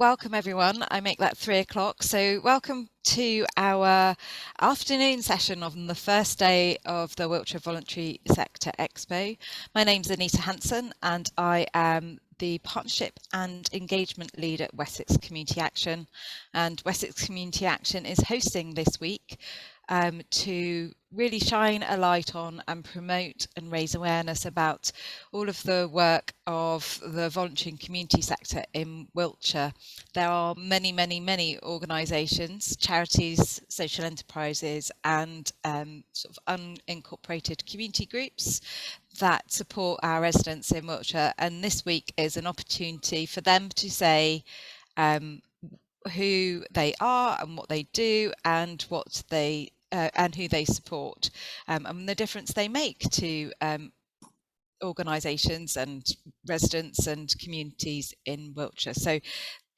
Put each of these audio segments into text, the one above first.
Welcome everyone. I make that 3 o'clock. So welcome to our afternoon session on the first day of the Wiltshire Voluntary Sector Expo. My name's Anita Hansen and I am the Partnership and Engagement Lead at Wessex Community Action. And Wessex Community Action is hosting this week to really shine a light on and promote and raise awareness about all of the work of the voluntary and community sector in Wiltshire. There are many organisations, charities, social enterprises and sort of unincorporated community groups that support our residents in Wiltshire, and this week is an opportunity for them to say who they are and what they do and what they and who they support, and the difference they make to organisations and residents and communities in Wiltshire. So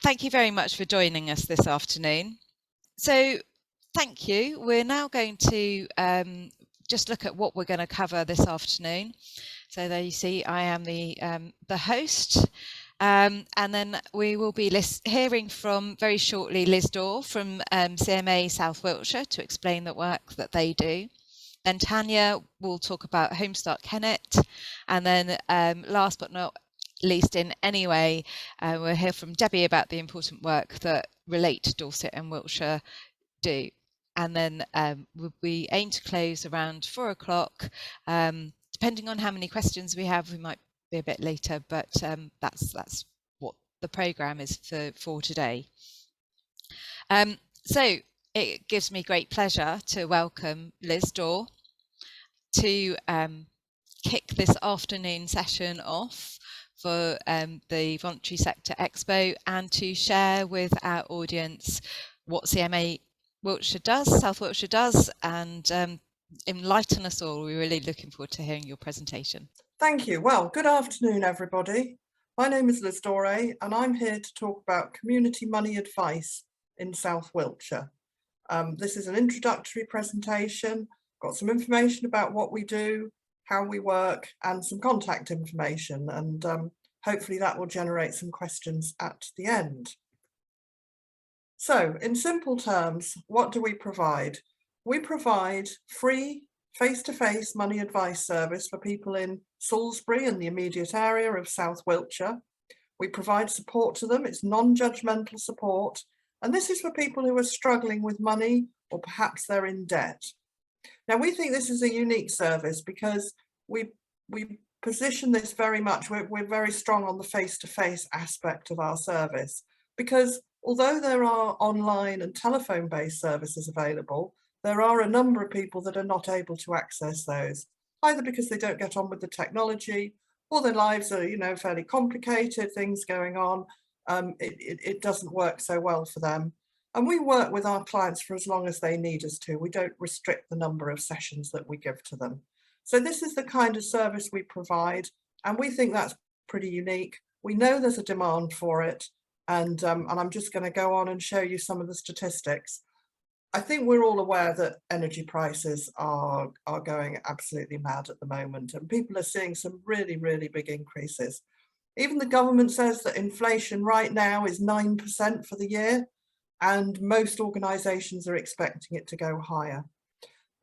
thank you very much for joining us this afternoon. So thank you. We're now going to just look at what we're going to cover this afternoon. So there you see I am the host. And then we will be hearing from very shortly Liz Dore from CMA South Wiltshire to explain the work that they do. Then Tania will talk about Homestart Kennet, and then last but not least in any way, we'll hear from Debbie about the important work that Relate to Dorset and Wiltshire do. And then we aim to close around 4 o'clock. Depending on how many questions we have, we might be a bit later, but that's what the programme is for today. So it gives me great pleasure to welcome Liz Dore to kick this afternoon session off for the Voluntary Sector Expo and to share with our audience what CMA Wiltshire does, South Wiltshire does, and enlighten us all. We're really looking forward to hearing your presentation. Thank you. Well, good afternoon, everybody. My name is Liz Dore, and I'm here to talk about community money advice in South Wiltshire. This is an introductory presentation, got some information about what we do, how we work, and some contact information, and hopefully that will generate some questions at the end. So, in simple terms, what do we provide? We provide free face-to-face money advice service for people in Salisbury and the immediate area of South Wiltshire. We provide support to them. It's non-judgmental support. And this is for people who are struggling with money or perhaps they're in debt. Now, we think this is a unique service because we position this very much, we're very strong on the face-to-face aspect of our service, because although there are online and telephone-based services available, there are a number of people that are not able to access those, either because they don't get on with the technology or their lives are, fairly complicated, things going on. It doesn't work so well for them. And we work with our clients for as long as they need us to. We don't restrict the number of sessions that we give to them. So this is the kind of service we provide, and we think that's pretty unique. We know there's a demand for it, and I'm just going to go on and show you some of the statistics. I think we're all aware that energy prices are going absolutely mad at the moment, and people are seeing some really big increases. Even the government says that inflation right now is 9% for the year, and most organisations are expecting it to go higher.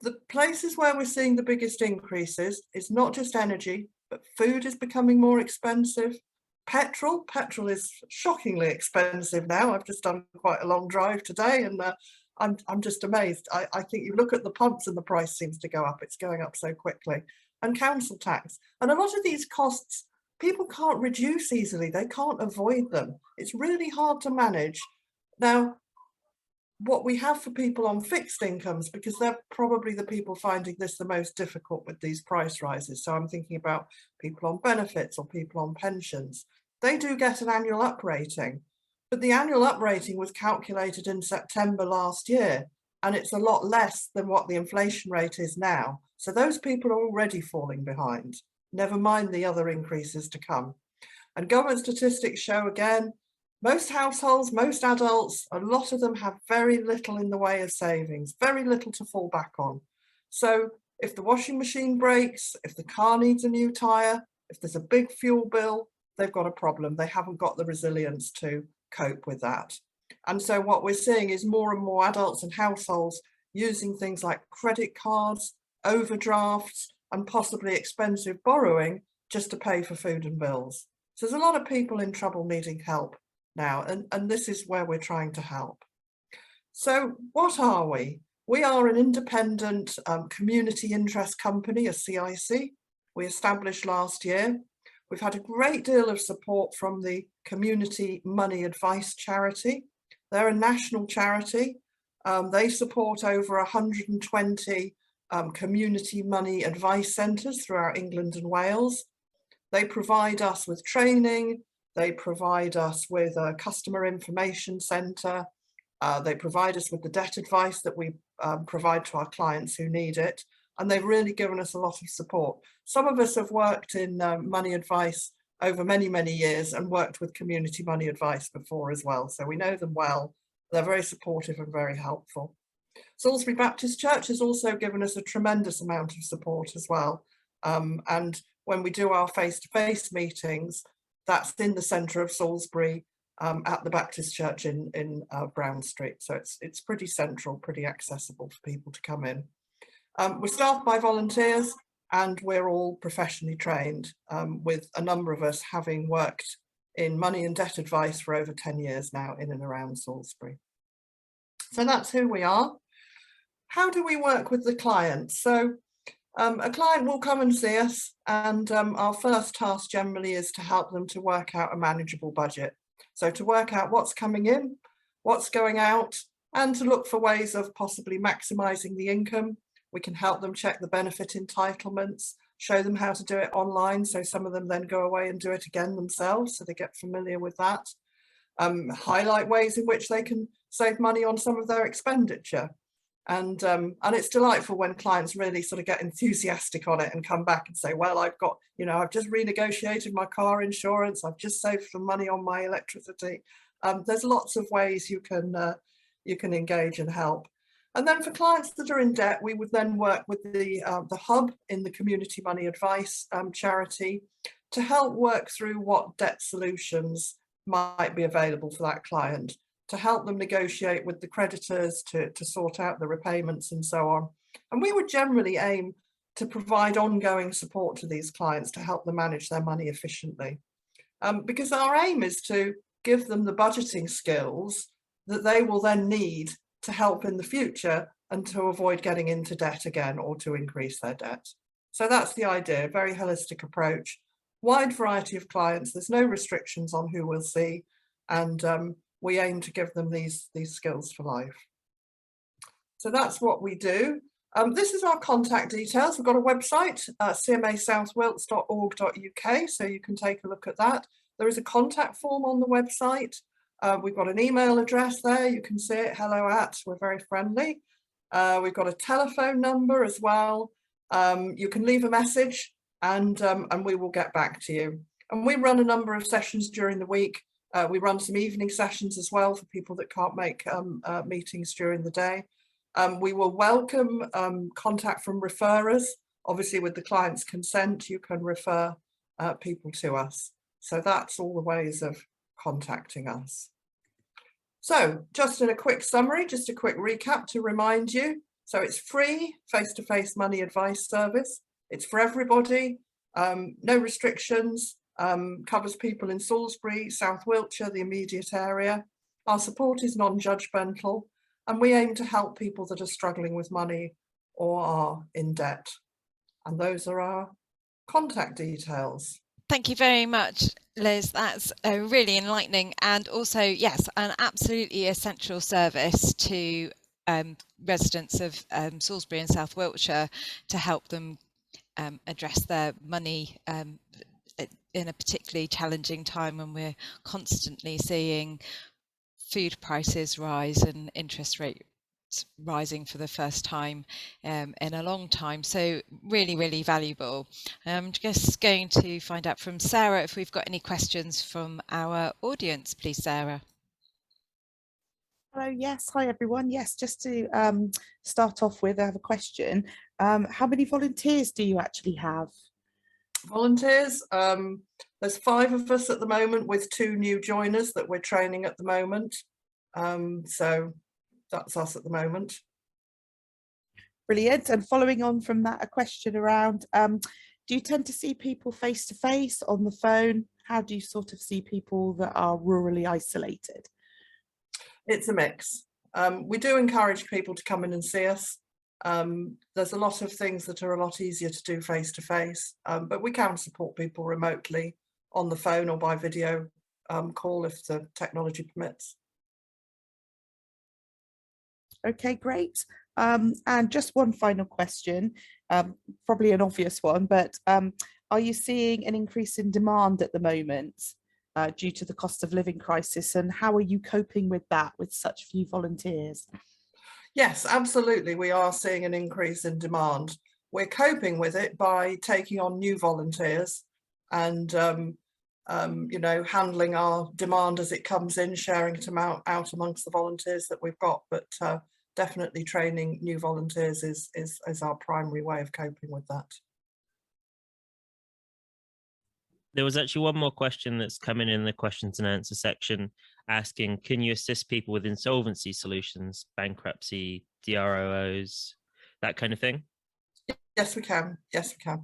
The places where we're seeing the biggest increases is not just energy, but food is becoming more expensive. Petrol is shockingly expensive now. I've just done quite a long drive today, and I'm just amazed. I think you look at the pumps and the price seems to go up. It's going up so quickly. And council tax. And a lot of these costs, people can't reduce easily. They can't avoid them. It's really hard to manage. Now, what we have for people on fixed incomes, because they're probably the people finding this the most difficult with these price rises. So I'm thinking about people on benefits or people on pensions. They do get an annual uprating. But the annual uprating was calculated in September last year, and it's a lot less than what the inflation rate is now. So those people are already falling behind, never mind the other increases to come. And government statistics show again, most households, most adults, a lot of them have very little in the way of savings, very little to fall back on. So if the washing machine breaks, if the car needs a new tyre, if there's a big fuel bill, they've got a problem. They haven't got the resilience to cope with that. And so what we're seeing is more and more adults and households using things like credit cards, overdrafts, and possibly expensive borrowing just to pay for food and bills. So there's a lot of people in trouble needing help now, and this is where we're trying to help. So what are we? We are an independent community interest company, a CIC. We established last year. We've had a great deal of support from the Community Money Advice Charity. They're a national charity. They support over 120 community money advice centres throughout England and Wales. They provide us with training. They provide us with a customer information centre. They provide us with the debt advice that we provide to our clients who need it. And they've really given us a lot of support. Some of us have worked in money advice over many, many years and worked with community money advice before as well. So we know them well. They're very supportive and very helpful. Salisbury Baptist Church has also given us a tremendous amount of support as well. And when we do our face-to-face meetings, that's in the centre of Salisbury at the Baptist Church in Brown Street. So it's pretty central, pretty accessible for people to come in. We're staffed by volunteers and we're all professionally trained, with a number of us having worked in money and debt advice for over 10 years now in and around Salisbury. So that's who we are. How do we work with the clients? So a client will come and see us, and our first task generally is to help them to work out a manageable budget. So to work out what's coming in, what's going out, and to look for ways of possibly maximising the income. We can help them check the benefit entitlements, show them how to do it online, so some of them then go away and do it again themselves, so they get familiar with that. Highlight ways in which they can save money on some of their expenditure. And it's delightful when clients really sort of get enthusiastic on it and come back and say, well, I've got, you know, I've just renegotiated my car insurance, I've just saved some money on my electricity. There's lots of ways you can engage and help. And then for clients that are in debt, we would then work with the hub in the Community Money Advice charity to help work through what debt solutions might be available for that client, to help them negotiate with the creditors, to sort out the repayments and so on. And we would generally aim to provide ongoing support to these clients to help them manage their money efficiently. Because our aim is to give them the budgeting skills that they will then need to help in the future and to avoid getting into debt again or to increase their debt. So that's the idea, very holistic approach, wide variety of clients, there's no restrictions on who we'll see, and we aim to give them these skills for life. So that's what we do. This is our contact details. We've got a website, cmasouthwilts.org.uk, so you can take a look at that. There is a contact form on the website. We've got an email address there, you can see it, hello@, we're very friendly. We've got a telephone number as well. You can leave a message and we will get back to you. And we run a number of sessions during the week. We run some evening sessions as well for people that can't make meetings during the day. We will welcome contact from referrers. Obviously with the client's consent, you can refer people to us. So that's all the ways of contacting us. So just in a quick summary, just a quick recap to remind you. So it's free face-to-face money advice service. It's for everybody, no restrictions, covers people in Salisbury, South Wiltshire, the immediate area. Our support is non-judgmental, and we aim to help people that are struggling with money or are in debt. And those are our contact details. Thank you very much, Liz. That's really enlightening, and also, yes, an absolutely essential service to residents of Salisbury and South Wiltshire to help them address their money in a particularly challenging time when we're constantly seeing food prices rise and interest rates rising for the first time in a long time. So really, really valuable. I'm just going to find out from Sarah if we've got any questions from our audience, please, Sarah. Hello, yes, hi everyone. Yes, just to start off with, I have a question. How many volunteers do you actually have? Volunteers, There's 5 of us at the moment with 2 new joiners that we're training at the moment. So that's us at the moment. Brilliant. And following on from that, a question around, do you tend to see people face to face, on the phone? How do you sort of see people that are rurally isolated? It's a mix. We do encourage people to come in and see us. There's a lot of things that are a lot easier to do face to face, but we can support people remotely on the phone or by video call if the technology permits. Okay, great. And just one final question, probably an obvious one, but are you seeing an increase in demand at the moment due to the cost of living crisis, and how are you coping with that with such few volunteers? Yes, absolutely. We are seeing an increase in demand. We're coping with it by taking on new volunteers and you know, handling our demand as it comes in, sharing it out amongst the volunteers that we've got. But definitely training new volunteers is our primary way of coping with that. There was actually one more question that's coming in the questions and answer section asking, can you assist people with insolvency solutions, bankruptcy, DROOs, that kind of thing? Yes, we can. Yes, we can.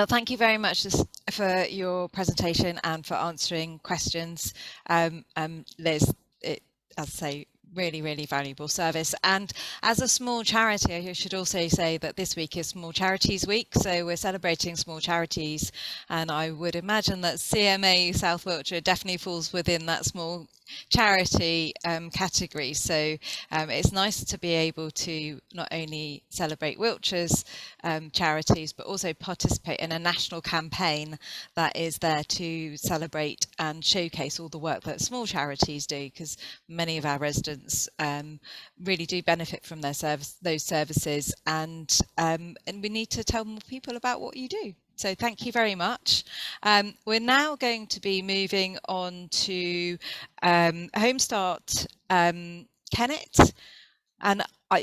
Thank you very much for your presentation and for answering questions, Liz. As I say, really valuable service. And as a small charity, I should also say that this week is Small Charities Week, so we're celebrating small charities, and I would imagine that CMA South Wiltshire definitely falls within that small charity category. So it's nice to be able to not only celebrate Wiltshire's charities, but also participate in a national campaign that is there to celebrate and showcase all the work that small charities do, because many of our residents really do benefit from those services, and we need to tell more people about what you do. So thank you very much. We're now going to be moving on to Homestart Kennet. And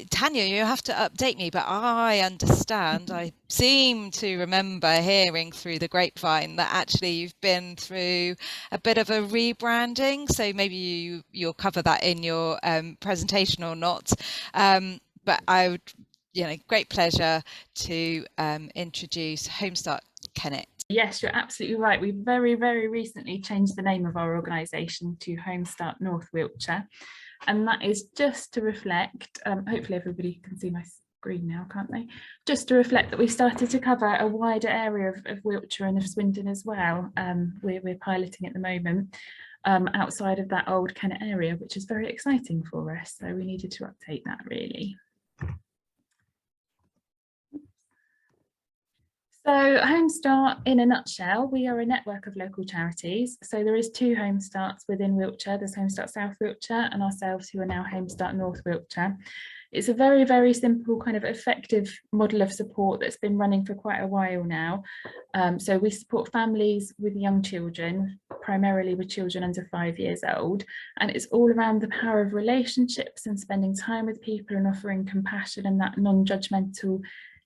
Tania, you have to update me, but I understand, I seem to remember hearing through the grapevine that actually you've been through a bit of a rebranding. So maybe you'll cover that in your presentation or not. But I would, great pleasure to introduce Homestart Kennet. Yes, you're absolutely right. We very recently changed the name of our organisation to Homestart North Wiltshire, and that is just to reflect, hopefully everybody can see my screen now, can't they? Just to reflect that we've started to cover a wider area of Wiltshire and of Swindon as well. We're piloting at the moment outside of that old Kennet area, which is very exciting for us. So we needed to update that really. So Homestart, in a nutshell, we are a network of local charities. So there is 2 Homestarts within Wiltshire. There's Homestart South Wiltshire and ourselves, who are now Homestart North Wiltshire. It's a very simple kind of effective model of support that's been running for quite a while now. So we support families with young children, primarily with children under 5 years old, and it's all around the power of relationships and spending time with people and offering compassion and that non-judgmental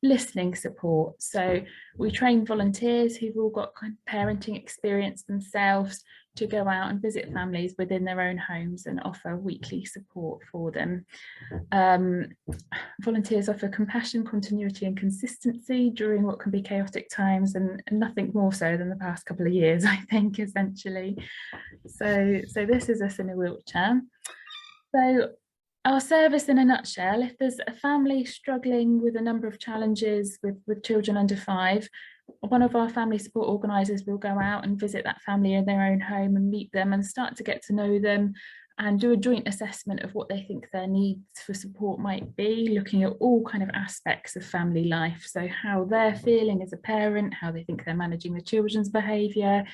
listening support. So we train volunteers who've all got kind of parenting experience themselves to go out and visit families within their own homes and offer weekly support for them. Volunteers offer compassion, continuity and consistency during what can be chaotic times, and nothing more so than the past couple of years, I think, essentially. So this is us in a Wiltshire. So our service in a nutshell, if there's a family struggling with a number of challenges with children under 5, one of our family support organisers will go out and visit that family in their own home and meet them and start to get to know them and do a joint assessment of what they think their needs for support might be, looking at all kind of aspects of family life. So how they're feeling as a parent, how they think they're managing the children's behaviour,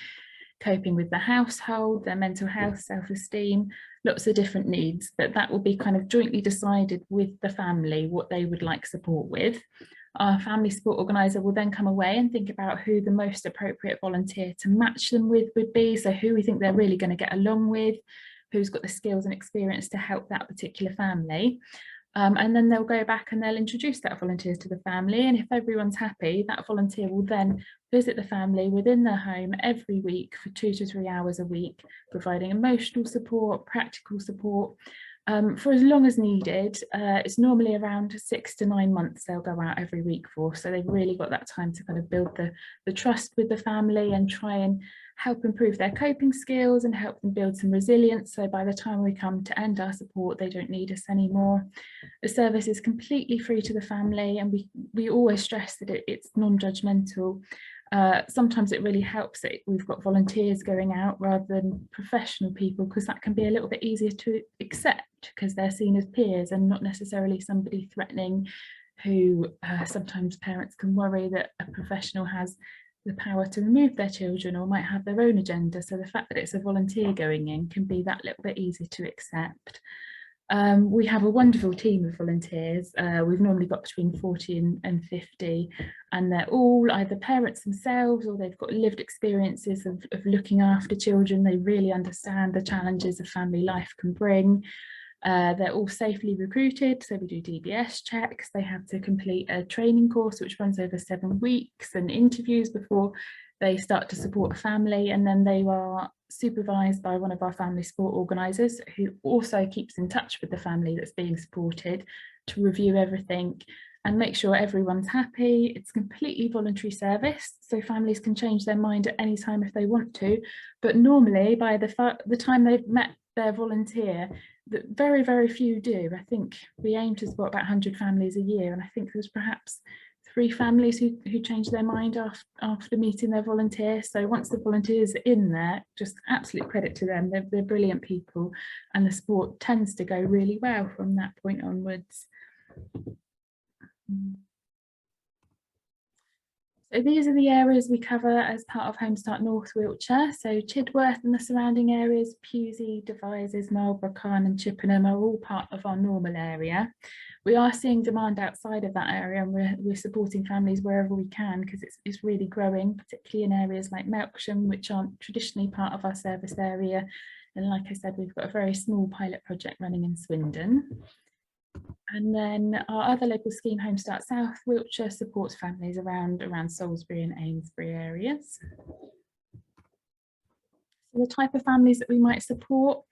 coping with the household, their mental health, self-esteem, lots of different needs, but that will be kind of jointly decided with the family what they would like support with. Our family support organiser will then come away and think about who the most appropriate volunteer to match them with would be, so who we think they're really going to get along with, who's got the skills and experience to help that particular family. And then they'll go back and they'll introduce that volunteer to the family, and if everyone's happy, that volunteer will then visit the family within their home every week for 2 to 3 hours a week, providing emotional support, practical support, for as long as needed. It's normally around 6 to 9 months they'll go out every week for, so they've really got that time to kind of build the trust with the family and try and help improve their coping skills and help them build some resilience, so by the time we come to end our support, they don't need us anymore. The service is completely free to the family, and we always stress that it's non-judgmental. Sometimes it really helps that we've got volunteers going out rather than professional people, because that can be a little bit easier to accept because they're seen as peers and not necessarily somebody threatening, who sometimes parents can worry that a professional has the power to remove their children or might have their own agenda. So the fact that it's a volunteer going in can be that little bit easier to accept. We have a wonderful team of volunteers. We've normally got between 40 and 50, and they're all either parents themselves or they've got lived experiences of looking after children. They really understand the challenges a family life can bring. They're all safely recruited, so we do DBS checks. They have to complete a training course which runs over 7 weeks and interviews before they start to support a family, and then they are supervised by one of our family support organisers, who also keeps in touch with the family that's being supported to review everything and make sure everyone's happy. It's completely voluntary service, so families can change their mind at any time if they want to, but normally by the time they've met their volunteer, very, very few do. I think we aim to support about 100 families a year, and I think there's perhaps 3 families who changed their mind after meeting their volunteer. So once the volunteers are in there, just absolute credit to them. They're brilliant people, and the support tends to go really well from that point onwards. So these are the areas we cover as part of Home Start North Wiltshire. So Chidworth and the surrounding areas, Pewsey, Devizes, Marlborough, Carn and Chippenham are all part of our normal area. We are seeing demand outside of that area, and we're supporting families wherever we can, because it's really growing, particularly in areas like Melksham, which aren't traditionally part of our service area. And like I said, we've got a very small pilot project running in Swindon. And then our other local scheme, Home Start South Wiltshire, supports families around Salisbury and Amesbury areas. So the type of families that we might support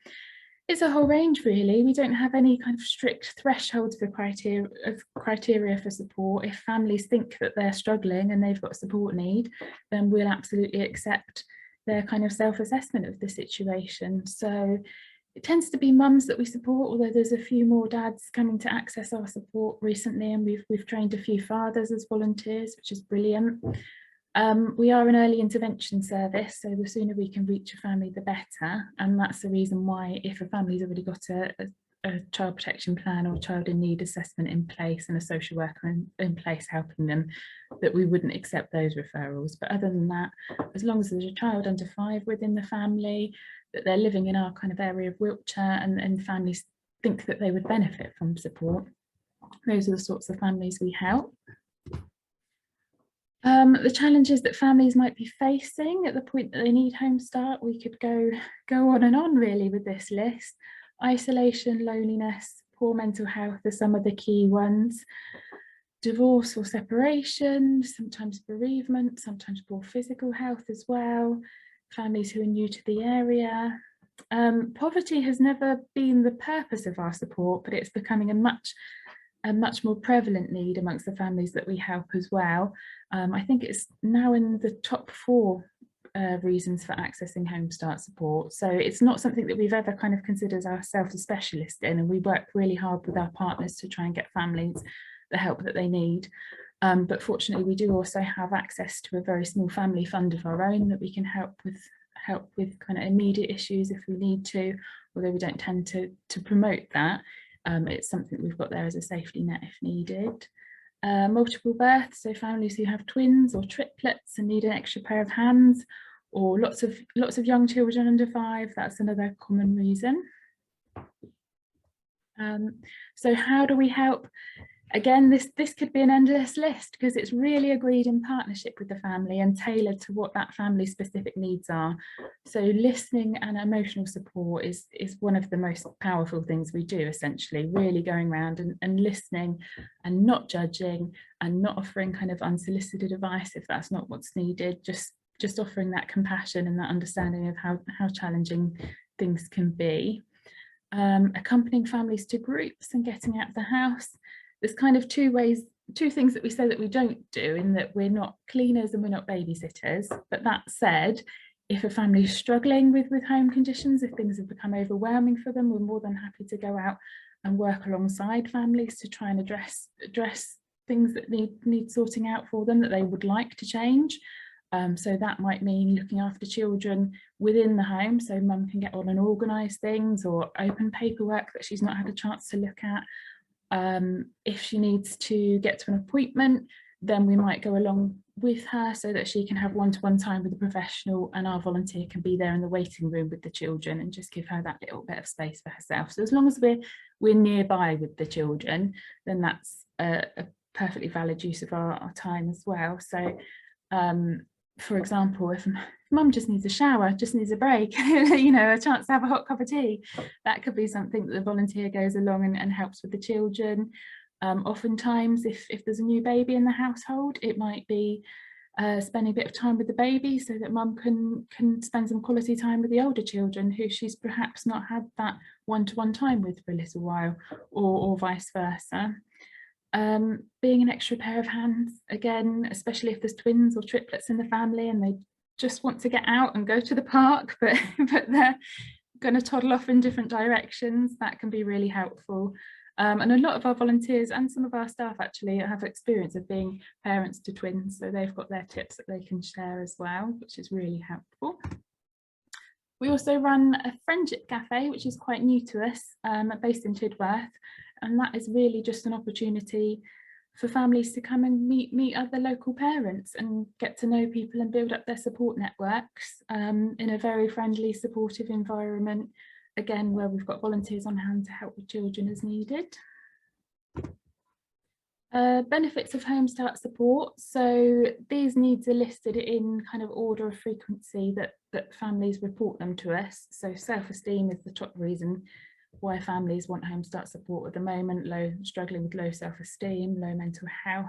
is a whole range, really. We don't have any kind of strict thresholds for criteria for support. If families think that they're struggling and they've got a support need, then we'll absolutely accept their kind of self-assessment of the situation. So it tends to be mums that we support, although there's a few more dads coming to access our support recently, and we've trained a few fathers as volunteers, which is brilliant. We are an early intervention service, so the sooner we can reach a family, the better. And that's the reason why, if a family's already got a child protection plan or child in need assessment in place and a social worker in place helping them, that we wouldn't accept those referrals. But other than that, as long as there's a child under 5 within the family, that they're living in our kind of area of Wiltshire, and families think that they would benefit from support, those are the sorts of families we help. The challenges that families might be facing at the point that they need Home Start, we could go on and on really with this list. Isolation, loneliness, poor mental health are some of the key ones. Divorce or separation, sometimes bereavement, sometimes poor physical health as well. Families who are new to the area. Poverty has never been the purpose of our support, but it's becoming a much more prevalent need amongst the families that we help as well. I think it's now in the top 4 reasons for accessing Home Start support. So it's not something that we've ever kind of considered ourselves a specialist in, and we work really hard with our partners to try and get families the help that they need. But fortunately, we do also have access to a very small family fund of our own that we can help with kind of immediate issues if we need to, although we don't tend to promote that. It's something we've got there as a safety net if needed. Multiple births, so families who have twins or triplets and need an extra pair of hands, or lots of young children under 5, that's another common reason. So how do we help? Again, this could be an endless list because it's really agreed in partnership with the family and tailored to what that family's specific needs are. So listening and emotional support is one of the most powerful things we do, essentially, really going around and listening and not judging and not offering kind of unsolicited advice if that's not what's needed, just offering that compassion and that understanding of how challenging things can be. Accompanying families to groups and getting out of the house. There's kind of two things that we say that we don't do, in that we're not cleaners and we're not babysitters. But that said, if a family is struggling with home conditions, if things have become overwhelming for them, we're more than happy to go out and work alongside families to try and address things that need sorting out for them that they would like to change. So that might mean looking after children within the home, so mum can get on and organise things, or open paperwork that she's not had a chance to look at. If she needs to get to an appointment, then we might go along with her so that she can have one-to-one time with a professional, and our volunteer can be there in the waiting room with the children and just give her that little bit of space for herself. So as long as we're nearby with the children, then that's a perfectly valid use of our time as well. So for example, if mum just needs a shower, just needs a break, you know, a chance to have a hot cup of tea, that could be something that the volunteer goes along and helps with the children. Oftentimes, if there's a new baby in the household, it might be spending a bit of time with the baby so that mum can spend some quality time with the older children who she's perhaps not had that one-to-one time with for a little while, or vice versa. Being an extra pair of hands, again, especially if there's twins or triplets in the family and they just want to get out and go to the park, but they're going to toddle off in different directions, that can be really helpful. And a lot of our volunteers and some of our staff actually have experience of being parents to twins, so they've got their tips that they can share as well, which is really helpful. We also run a friendship cafe, which is quite new to us, based in Tidworth, and that is really just an opportunity for families to come and meet other local parents and get to know people and build up their support networks in a very friendly, supportive environment, again, where we've got volunteers on hand to help with children as needed. Benefits of Home Start support. So these needs are listed in kind of order of frequency that families report them to us. So self-esteem is the top reason why families want Home Start support at the moment: struggling with low self-esteem, low mental health,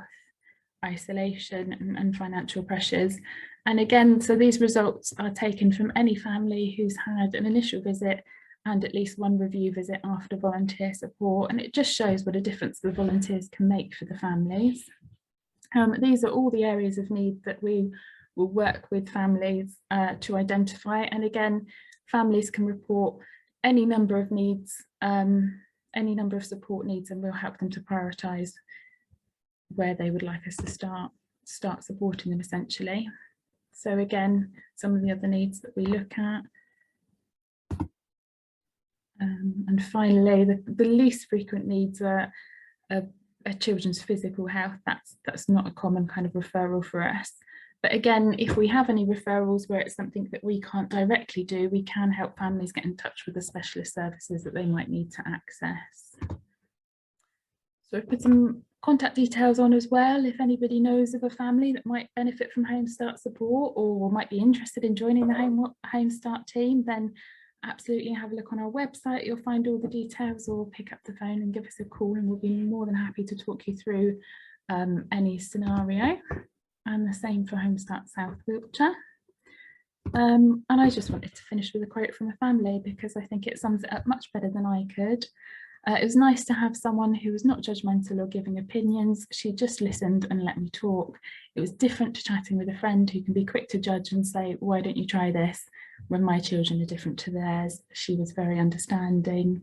isolation and financial pressures. And again, so these results are taken from any family who's had an initial visit and at least one review visit after volunteer support, and it just shows what a difference the volunteers can make for the families. These are all the areas of need that we will work with families to identify, and again, families can report any number of needs, any number of support needs, and we'll help them to prioritise where they would like us to start supporting them, essentially. So again, some of the other needs that we look at. And finally, the least frequent needs are children's physical health. That's not a common kind of referral for us. But again, if we have any referrals where it's something that we can't directly do, we can help families get in touch with the specialist services that they might need to access. So I've put some contact details on as well. If anybody knows of a family that might benefit from Home Start support or might be interested in joining the Home Start team, then absolutely have a look on our website. You'll find all the details, or pick up the phone and give us a call, and we'll be more than happy to talk you through any scenario. And the same for Home Start South Wiltshire. And I just wanted to finish with a quote from the family because I think it sums it up much better than I could. It was nice to have someone who was not judgmental or giving opinions. She just listened and let me talk. It was different to chatting with a friend who can be quick to judge and say, why don't you try this, when my children are different to theirs. She was very understanding.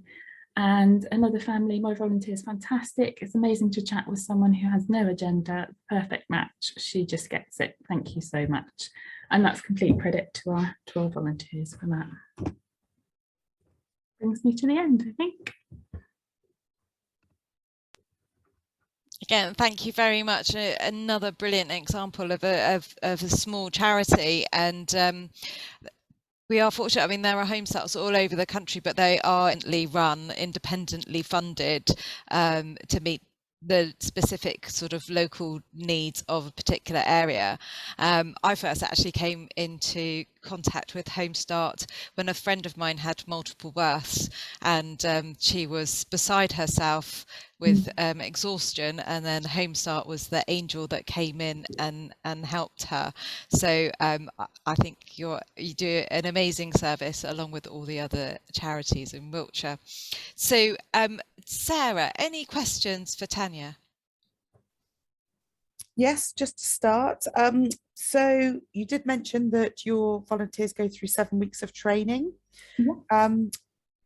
And another family, my volunteer is fantastic. It's amazing to chat with someone who has no agenda, perfect match. She just gets it. Thank you so much. And that's complete credit to our volunteers for that. Brings me to the end, I think. Again, thank you very much. Another brilliant example of a small charity, and we are fortunate. I mean, there are Home Starts all over the country, but they are run, independently funded, to meet the specific sort of local needs of a particular area. I first actually came into contact with Home Start when a friend of mine had multiple births, and she was beside herself with exhaustion, and then Home Start was the angel that came in and helped her. So I think you do an amazing service along with all the other charities in Wiltshire. So Sarah, any questions for Tania? Yes, just to start. So you did mention that your volunteers go through 7 weeks of training.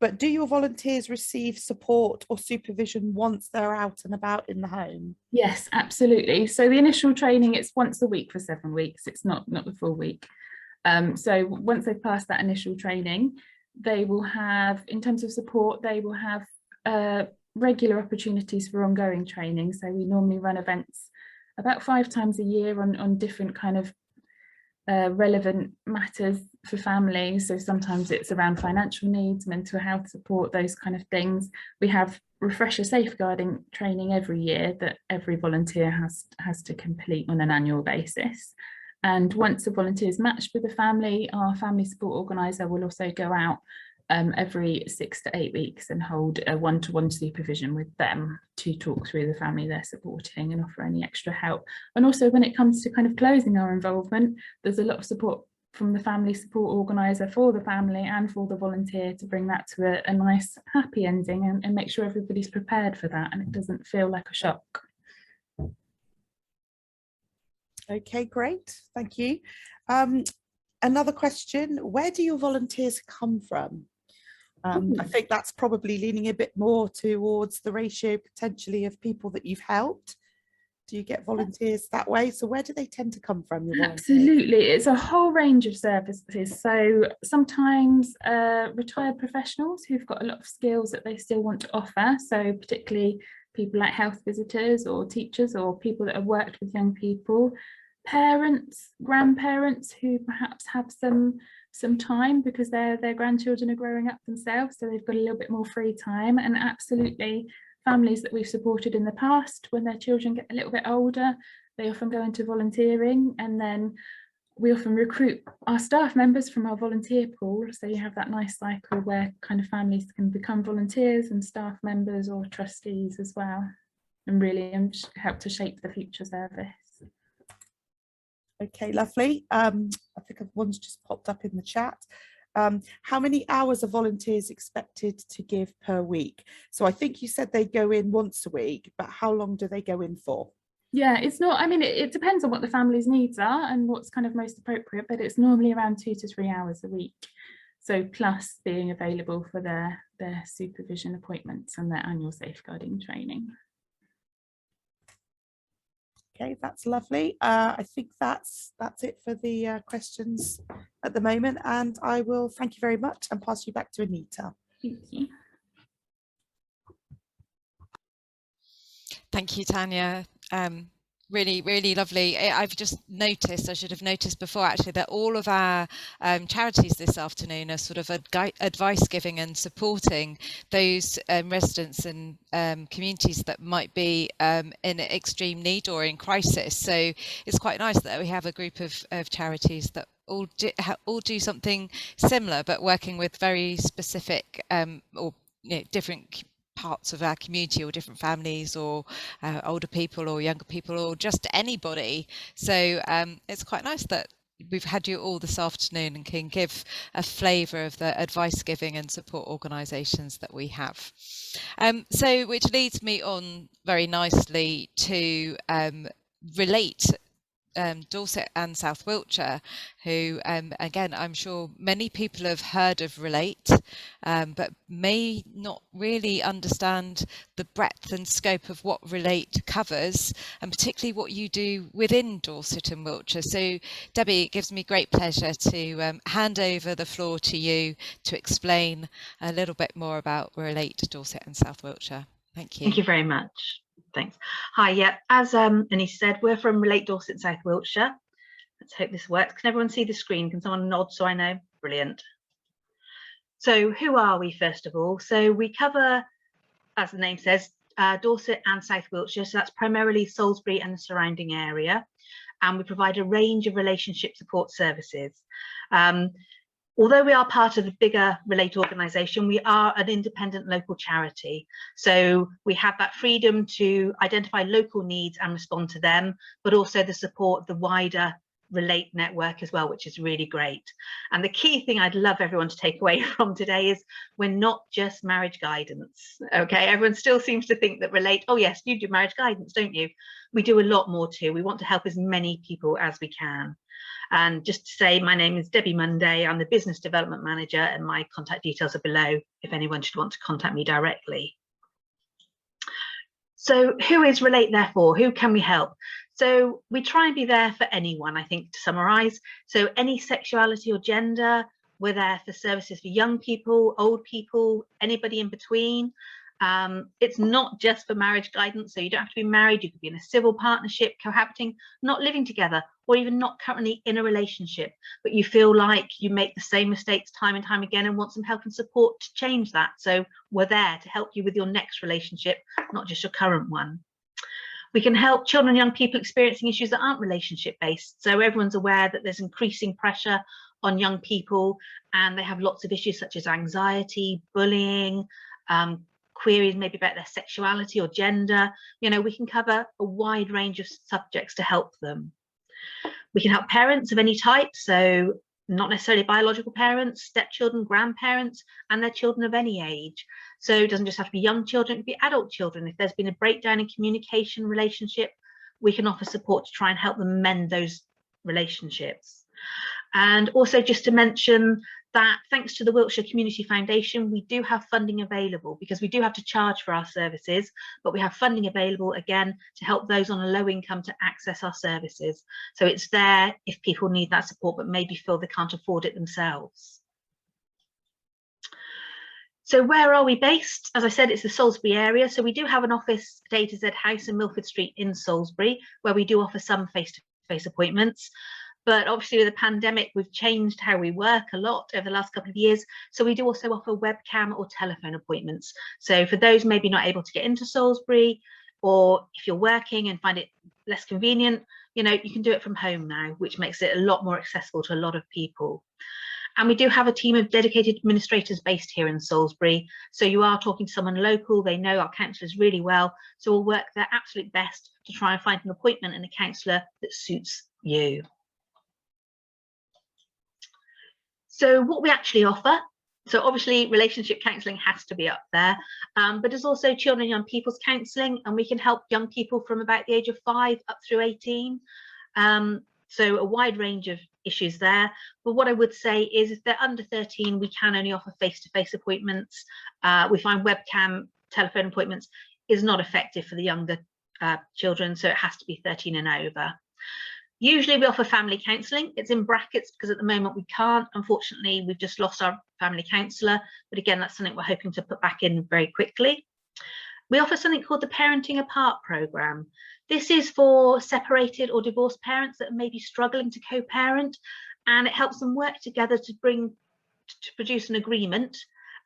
But do your volunteers receive support or supervision once they're out and about in the home? Yes, absolutely. So the initial training, it's once a week for 7 weeks. It's not the full week. So once they've passed that initial training, they will have, in terms of support, they will have regular opportunities for ongoing training. So we normally run events about 5 times a year on different kind of relevant matters for families. So sometimes it's around financial needs, mental health support, those kind of things. We have refresher safeguarding training every year that every volunteer has to complete on an annual basis. And once a volunteer is matched with a family, our family support organiser will also go out every 6 to 8 weeks and hold a one-to-one supervision with them to talk through the family they're supporting and offer any extra help. And also when it comes to kind of closing our involvement, there's a lot of support from the family support organiser for the family and for the volunteer to bring that to a nice happy ending and make sure everybody's prepared for that and it doesn't feel like a shock. Okay, great, thank you. Another question, where do your volunteers come from? I think that's probably leaning a bit more towards the ratio potentially of people that you've helped. Do you get volunteers that way? So where do they tend to come from? Absolutely, it's a whole range of services. So sometimes retired professionals who've got a lot of skills that they still want to offer. So particularly people like health visitors or teachers or people that have worked with young people. Parents, grandparents who perhaps have some time because their grandchildren are growing up themselves, so they've got a little bit more free time. And absolutely families that we've supported in the past, when their children get a little bit older, they often go into volunteering, and then we often recruit our staff members from our volunteer pool. So you have that nice cycle where kind of families can become volunteers and staff members or trustees as well, and really help to shape the future service. Okay, lovely. I think one's just popped up in the chat. How many hours are volunteers expected to give per week? So I think you said they go in once a week, but how long do they go in for? Yeah, it's not, I mean, it depends on what the family's needs are and what's kind of most appropriate, but it's normally around 2 to 3 hours a week. So plus being available for their supervision appointments and their annual safeguarding training. Okay, that's lovely. I think that's it for the questions at the moment, and I will thank you very much and pass you back to Anita. Thank you. Thank you, Tania. Really, really lovely. I've just noticed, I should have noticed before actually, that all of our charities this afternoon are sort of advice giving and supporting those residents and communities that might be in extreme need or in crisis. So it's quite nice that we have a group of charities that all do something similar, but working with very specific or different parts of our community or different families or older people or younger people or just anybody. So it's quite nice that we've had you all this afternoon and can give a flavour of the advice giving and support organisations that we have. So which leads me on very nicely to relate Dorset and South Wiltshire, who again, I'm sure many people have heard of Relate, but may not really understand the breadth and scope of what Relate covers, and particularly what you do within Dorset and Wiltshire. So Debbie, it gives me great pleasure to hand over the floor to you to explain a little bit more about Relate Dorset and South Wiltshire. Thank you. Thank you very much. Thanks. Hi, yeah, as Anita said, we're from Relate Dorset, South Wiltshire. Let's hope this works. Can everyone see the screen? Can someone nod so I know? Brilliant. So who are we, first of all? So we cover, as the name says, Dorset and South Wiltshire, so that's primarily Salisbury and the surrounding area, and we provide a range of relationship support services. Although we are part of the bigger Relate organisation, we are an independent local charity. So we have that freedom to identify local needs and respond to them, but also the support of the wider Relate network as well, which is really great. And the key thing I'd love everyone to take away from today is we're not just marriage guidance. Okay, everyone still seems to think that Relate, oh yes, you do marriage guidance, don't you? We do a lot more too. We want to help as many people as we can. And just to say, my name is Debbie Munday. I'm the Business Development Manager, and my contact details are below if anyone should want to contact me directly. So who is Relate there for? Who can we help? So we try and be there for anyone, I think, to summarise. So any sexuality or gender, we're there for services for young people, old people, anybody in between. It's not just for marriage guidance, so you don't have to be married. You could be in a civil partnership, cohabiting, not living together, or even not currently in a relationship, but you feel like you make the same mistakes time and time again and want some help and support to change that. So we're there to help you with your next relationship, not just your current one. We can help children and young people experiencing issues that aren't relationship based. So everyone's aware that there's increasing pressure on young people, and they have lots of issues such as anxiety, bullying, queries maybe about their sexuality or gender. You know, we can cover a wide range of subjects to help them. We can help parents of any type, so not necessarily biological parents, stepchildren, grandparents, and their children of any age. So it doesn't just have to be young children, it could be adult children. If there's been a breakdown in communication relationship, we can offer support to try and help them mend those relationships. And also just to mention that thanks to the Wiltshire Community Foundation, we do have funding available, because we do have to charge for our services, but we have funding available again to help those on a low income to access our services. So it's there if people need that support but maybe feel they can't afford it themselves. So where are we based? As I said, it's the Salisbury area. So we do have an office at A to Z House in Milford Street in Salisbury, where we do offer some face-to-face appointments. But obviously with the pandemic, we've changed how we work a lot over the last couple of years. So we do also offer webcam or telephone appointments. So for those maybe not able to get into Salisbury, or if you're working and find it less convenient, you know, you can do it from home now, which makes it a lot more accessible to a lot of people. And we do have a team of dedicated administrators based here in Salisbury. So you are talking to someone local, they know our counsellors really well. So we'll work their absolute best to try and find an appointment and a counsellor that suits you. So what we actually offer, so obviously relationship counselling has to be up there, but there's also children and young people's counselling, and we can help young people from about the age of 5 up through 18. So a wide range of issues there. But what I would say is if they're under 13, we can only offer face-to-face appointments. We find webcam telephone appointments is not effective for the younger children, so it has to be 13 and over. Usually we offer family counselling. It's in brackets because at the moment we can't. Unfortunately, we've just lost our family counsellor. But again, that's something we're hoping to put back in very quickly. We offer something called the Parenting Apart programme. This is for separated or divorced parents that may be struggling to co-parent, and it helps them work together to produce an agreement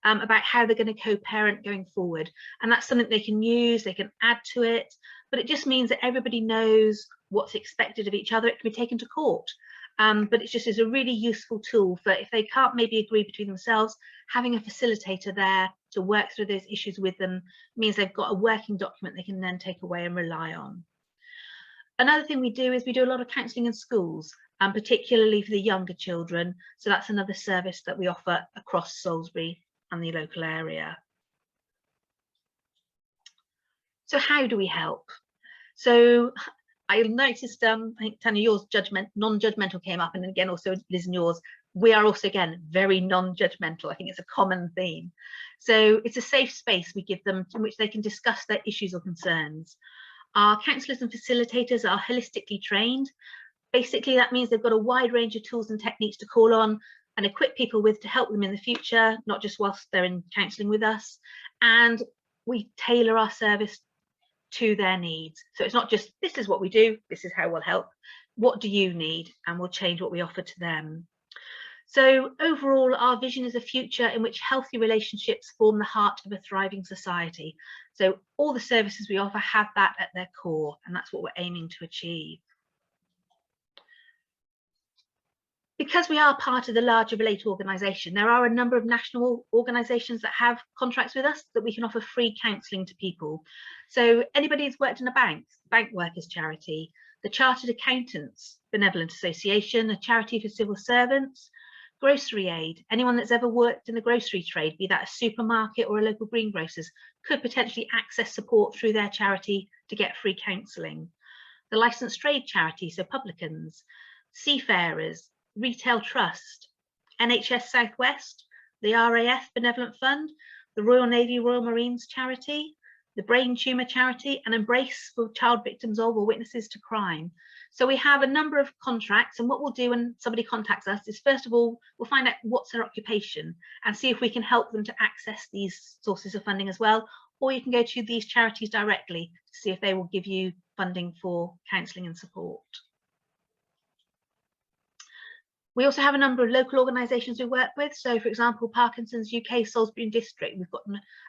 about how they're going to co-parent going forward. And that's something they can use, they can add to it, but it just means that everybody knows what's expected of each other. It can be taken to court, but it just is a really useful tool for if they can't maybe agree between themselves, having a facilitator there to work through those issues with them means they've got a working document they can then take away and rely on. Another thing we do is we do a lot of counselling in schools, and particularly for the younger children. So that's another service that we offer across Salisbury and the local area. So how do we help? So I noticed, I think Tania, yours non-judgmental came up, and again also Liz and yours. We are also again very non-judgmental. I think it's a common theme. So it's a safe space we give them in which they can discuss their issues or concerns. Our counsellors and facilitators are holistically trained. Basically, that means they've got a wide range of tools and techniques to call on and equip people with to help them in the future, not just whilst they're in counselling with us. And we tailor our service to their needs. So it's not just, this is what we do, this is how we'll help. What do you need? And we'll change what we offer to them. So overall, our vision is a future in which healthy relationships form the heart of a thriving society. So all the services we offer have that at their core, and that's what we're aiming to achieve. Because we are part of the larger Relate organisation, there are a number of national organisations that have contracts with us that we can offer free counselling to people. So anybody who's worked in a bank workers charity, the Chartered Accountants Benevolent Association, a charity for civil servants, grocery aid, anyone that's ever worked in the grocery trade, be that a supermarket or a local greengrocers, could potentially access support through their charity to get free counselling. The licensed trade charity, so publicans, seafarers, Retail Trust, NHS Southwest, the RAF Benevolent Fund, the Royal Navy Royal Marines Charity, the Brain Tumour Charity, and Embrace for child victims of or witnesses to crime. So we have a number of contracts, and what we'll do when somebody contacts us is, first of all, we'll find out what's their occupation and see if we can help them to access these sources of funding as well, or you can go to these charities directly to see if they will give you funding for counselling and support. We also have a number of local organisations we work with. So, for example, Parkinson's UK Salisbury District, we've got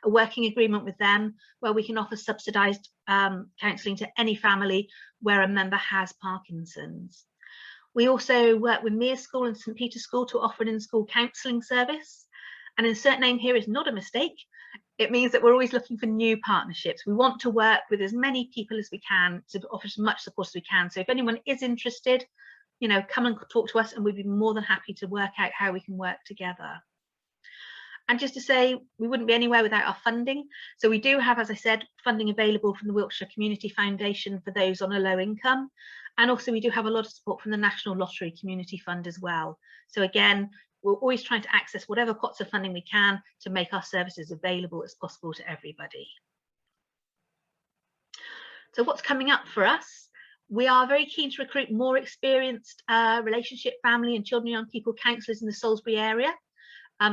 a working agreement with them where we can offer subsidised counselling to any family where a member has Parkinson's. We also work with Mere School and St Peter's School to offer an in-school counselling service. And insert name here is not a mistake. It means that we're always looking for new partnerships. We want to work with as many people as we can to offer as much support as we can. So if anyone is interested, you know, come and talk to us and we'd be more than happy to work out how we can work together. And just to say, we wouldn't be anywhere without our funding. So we do have, as I said, funding available from the Wiltshire Community Foundation for those on a low income. And also we do have a lot of support from the National Lottery Community Fund as well. So again, we're always trying to access whatever pots of funding we can to make our services available as possible to everybody. So what's coming up for us? We are very keen to recruit more experienced relationship, family and children and young people counsellors in the Salisbury area.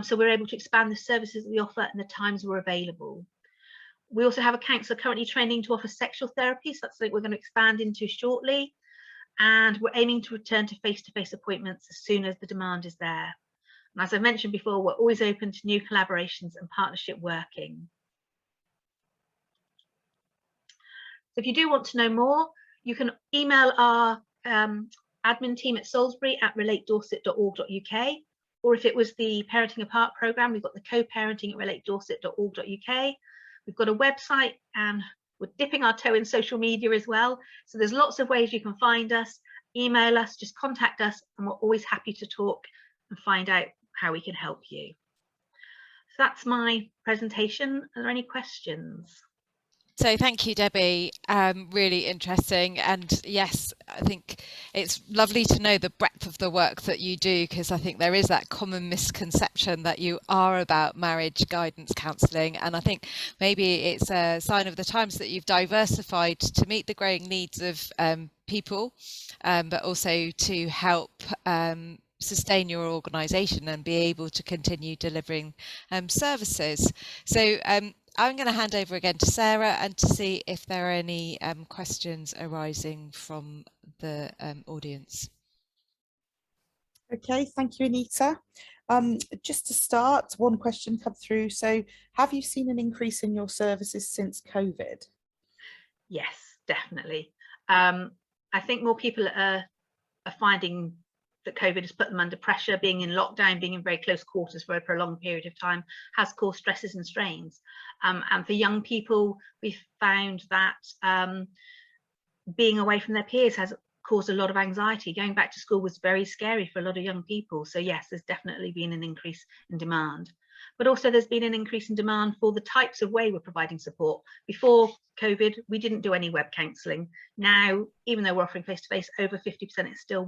So we're able to expand the services that we offer and the times we're available. We also have a counsellor currently training to offer sexual therapy, so that's something we're going to expand into shortly. And we're aiming to return to face-to-face appointments as soon as the demand is there. And as I mentioned before, we're always open to new collaborations and partnership working. So if you do want to know more, you can email our admin team at Salisbury at relatedorset.org.uk, or if it was the Parenting Apart programme, we've got the co-parenting at relatedorset.org.uk. We've got a website and we're dipping our toe in social media as well. So there's lots of ways you can find us, email us, just contact us, and we're always happy to talk and find out how we can help you. So that's my presentation. Are there any questions? So thank you, Debbie. Really interesting. And yes, I think it's lovely to know the breadth of the work that you do, because I think there is that common misconception that you are about marriage guidance counselling. And I think maybe it's a sign of the times that you've diversified to meet the growing needs of people, but also to help sustain your organisation and be able to continue delivering services. So I'm going to hand over again to Sarah and to see if there are any questions arising from the audience. Okay, thank you, Anita. Just to start, one question come through. So have you seen an increase in your services since COVID? Yes, definitely. I think more people are finding that COVID has put them under pressure. Being in lockdown, being in very close quarters for a prolonged period of time has caused stresses and strains. And for young people, we've found that being away from their peers has caused a lot of anxiety. Going back to school was very scary for a lot of young people. So yes, there's definitely been an increase in demand. But also there's been an increase in demand for the types of way we're providing support. Before COVID, we didn't do any web counselling. Now, even though we're offering face-to-face, over 50% is still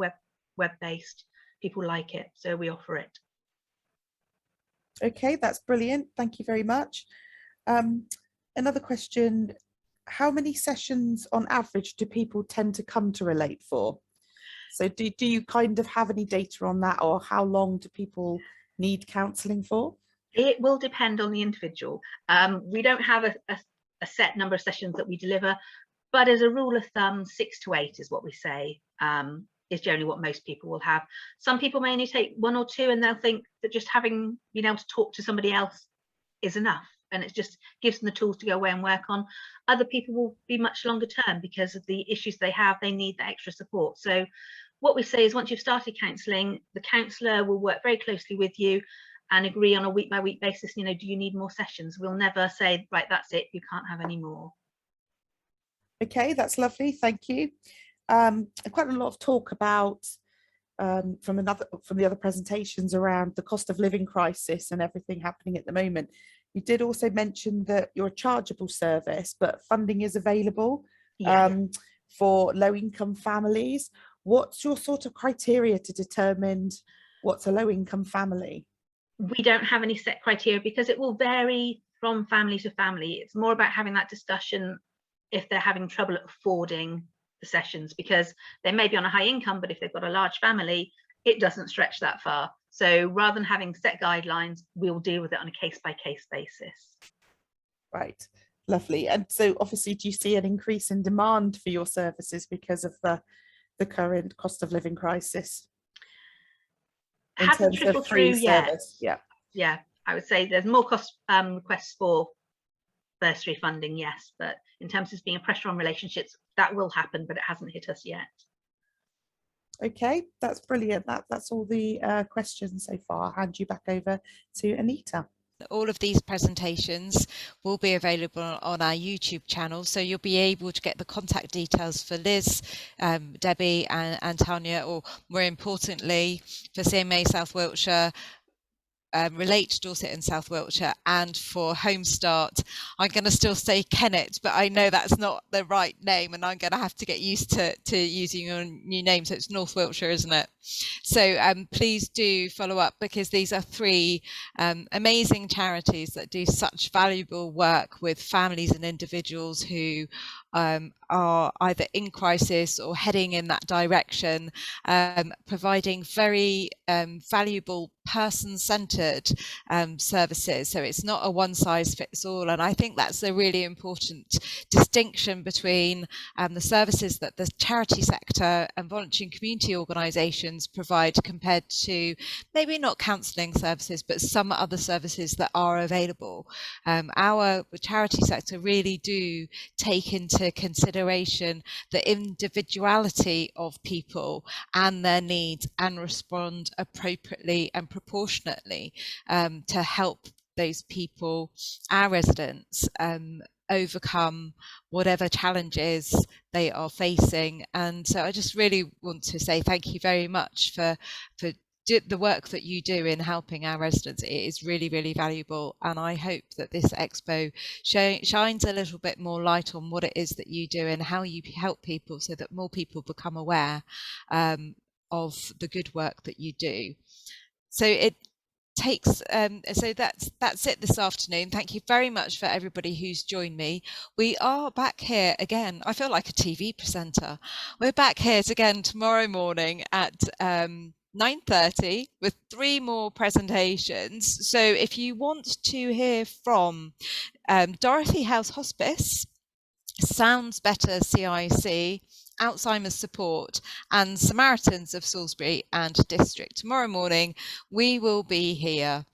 web-based. People like it, so we offer it. Okay, that's brilliant. Thank you very much. Another question, how many sessions on average do people tend to come to Relate for? So do you kind of have any data on that, or how long do people need counselling for? It will depend on the individual. We don't have a set number of sessions that we deliver, but as a rule of thumb, 6 to 8 is what we say is generally what most people will have. Some people may only take 1 or 2, and they'll think that just having been able to talk to somebody else is enough, and it just gives them the tools to go away and work on. Other people will be much longer term because of the issues they have. They need that extra support. So what we say is, once you've started counselling, the counsellor will work very closely with you and agree on a week by week basis, you know, do you need more sessions? We'll never say, right, that's it, you can't have any more. Okay, that's lovely, thank you. Quite a lot of talk about from the other presentations around the cost of living crisis and everything happening at the moment. You did also mention that you're a chargeable service, but funding is available for low income families. What's your sort of criteria to determine what's a low income family? We don't have any set criteria because it will vary from family to family. It's more about having that discussion if they're having trouble affording the sessions, because they may be on a high income, but if they've got a large family, it doesn't stretch that far. So rather than having set guidelines, we'll deal with it on a case-by-case basis. Right, lovely. And so obviously, do you see an increase in demand for your services because of the current cost of living crisis? Hasn't trickled through yet. Yeah, I would say there's more cost requests for bursary funding, yes, but in terms of being a pressure on relationships, that will happen, but it hasn't hit us yet. Okay, that's brilliant. That's all the questions so far. I'll hand you back over to Anita. All of these presentations will be available on our YouTube channel, so you'll be able to get the contact details for Liz, Debbie and Tania, or more importantly for CMA South Wiltshire, Relate Dorset and South Wiltshire, and for Home Start. I'm going to still say Kennet, but I know that's not the right name, and I'm going to have to get used to using your new name. So it's North Wiltshire, isn't it? So please do follow up, because these are 3 amazing charities that do such valuable work with families and individuals who are either in crisis or heading in that direction, providing very valuable person-centered services. So it's not a one-size-fits-all, and I think that's a really important distinction between the services that the charity sector and voluntary and community organisations provide compared to maybe not counselling services, but some other services that are available. Our charity sector really do take into consideration the individuality of people and their needs, and respond appropriately and proportionately to help those people, our residents, overcome whatever challenges they are facing. And so I just really want to say thank you very much for the work that you do in helping our residents. It is really, really valuable, and I hope that this expo shines a little bit more light on what it is that you do and how you help people, so that more people become aware of the good work that you do. So it takes so that's it this afternoon. Thank you very much for everybody who's joined me. We are back here again. I feel like a TV presenter. We're back here again tomorrow morning at 9:30 with 3 more presentations. So if you want to hear from Dorothy House Hospice, Sounds Better CIC, Alzheimer's Support and Samaritans of Salisbury and District, tomorrow morning we will be here.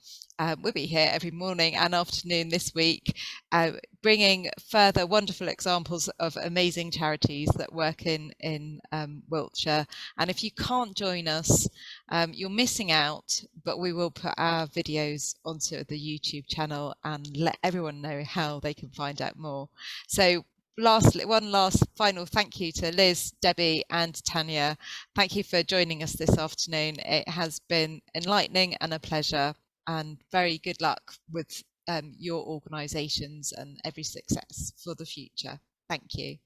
We'll be here every morning and afternoon this week, bringing further wonderful examples of amazing charities that work in Wiltshire. And if you can't join us, you're missing out, but we will put our videos onto the YouTube channel and let everyone know how they can find out more. So lastly, one last final thank you to Liz, Debbie and Tania. Thank you for joining us this afternoon. It has been enlightening and a pleasure, and very good luck with your organisations and every success for the future. Thank you.